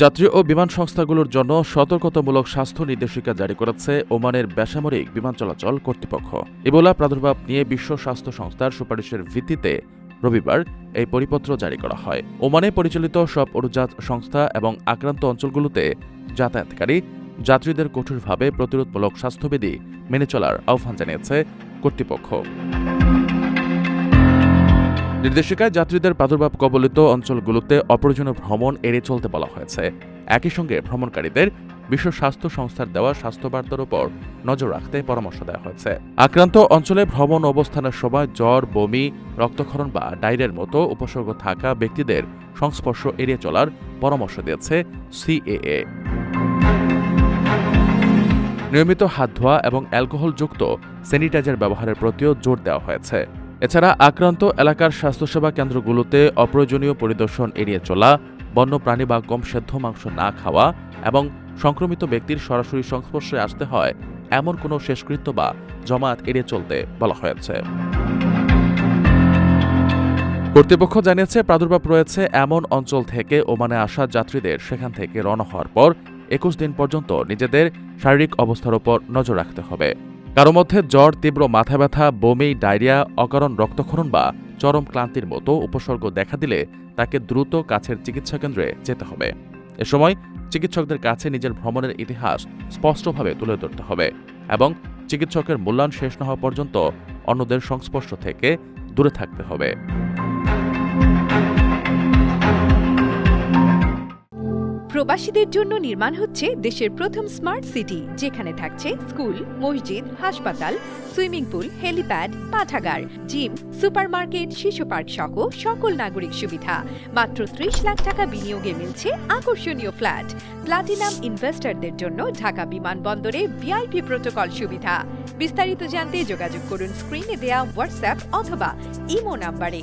যাত্রী ও বিমান সংস্থাগুলোর জন্য সতর্কতামূলক স্বাস্থ্য নির্দেশিকা জারি করেছে ওমানের বেসামরিক বিমান চলাচল কর্তৃপক্ষ। ইবোলা প্রাদুর্ভাব নিয়ে বিশ্ব স্বাস্থ্য সংস্থার সুপারিশের ভিত্তিতে রবিবার এই পরিপত্র জারি করা হয়। ওমানে পরিচালিত সব উড়োজাহাজ সংস্থা এবং আক্রান্ত অঞ্চলগুলোতে যাতায়াতকারী যাত্রীদের কঠোরভাবে প্রতিরোধমূলক স্বাস্থ্যবিধি মেনে চলার আহ্বান জানিয়েছে কর্তৃপক্ষ। নির্দেশিকায় যাত্রীদের প্রাদুর্ভাব কবলিত অঞ্চলগুলোতে অপ্রয়োজনীয় ভ্রমণ এড়িয়ে চলতে বলা হয়েছে। একই সঙ্গে ভ্রমণকারীদের বিশ্ব স্বাস্থ্য সংস্থার দেওয়া স্বাস্থ্যবার্তার উপর নজর রাখতে পরামর্শ দেওয়া হয়েছে। আক্রান্ত অঞ্চলে ভ্রমণ অবস্থানের সময় জ্বর, বমি, রক্তক্ষরণ বা ডায়রিয়ার মতো উপসর্গ থাকা ব্যক্তিদের সংস্পর্শ এড়িয়ে চলার পরামর্শ দিয়েছে সিএএ। নিয়মিত হাত ধোয়া এবং অ্যালকোহলযুক্ত স্যানিটাইজার ব্যবহারের প্রতিও জোর দেওয়া হয়েছে। এছাড়া আক্রান্ত এলাকার স্বাস্থ্যসেবা কেন্দ্রগুলোতে অপ্রয়োজনীয় পরিদর্শন এড়িয়ে চলা, বন্যপ্রাণী বা কম সেদ্ধ মাংস না খাওয়া এবং সংক্রমিত ব্যক্তির সরাসরি সংস্পর্শে আসতে হয় এমন কোনো শেষকৃত্য বা জমায়েত এড়িয়ে চলতে বলা হয়েছে। কর্তৃপক্ষ জানিয়েছে, প্রাদুর্ভাব রয়েছে এমন অঞ্চল থেকে ওমানে আসা যাত্রীদের সেখান থেকে রওনা হওয়ার পর 21 দিন পর্যন্ত নিজেদের শারীরিক অবস্থার উপর নজর রাখতে হবে। কারো মধ্যে জ্বর, তীব্র মাথা ব্যথা, বমি, ডায়রিয়া, অকারণ রক্তক্ষরণ বা চরম ক্লান্তির মতো উপসর্গ দেখা দিলে তাকে দ্রুত কাছের চিকিৎসা কেন্দ্রে যেতে হবে। এ সময় চিকিৎসকদের কাছে নিজের ভ্রমণের ইতিহাস স্পষ্টভাবে তুলে ধরতে হবে এবং চিকিৎসকের মূল্যায়ন শেষ না হওয়া পর্যন্ত অন্যদের সংস্পর্শ থেকে দূরে থাকতে হবে। প্রবাসীদের জন্য নির্মাণ হচ্ছে দেশের প্রথম স্মার্ট সিটি, যেখানে থাকছে স্কুল, মসজিদ, হাসপাতাল, সুইমিং পুল, হেলিপ্যাড, পাঠাগার, জিম, সুপারমার্কেট, শিশু পার্ক সহ সকল নাগরিক সুবিধা। মাত্র 30 লাখ টাকা বিনিয়োগে মিলছে আকর্ষণীয় ফ্ল্যাট। প্লাটিনাম ইনভেস্টরদের জন্য ঢাকা বিমানবন্দরে ভিআইপি প্রোটোকল সুবিধা। বিস্তারিত জানতে যোগাযোগ করুন স্ক্রিনে দেয়া হোয়াটসঅ্যাপ অথবা ইমো নাম্বারে।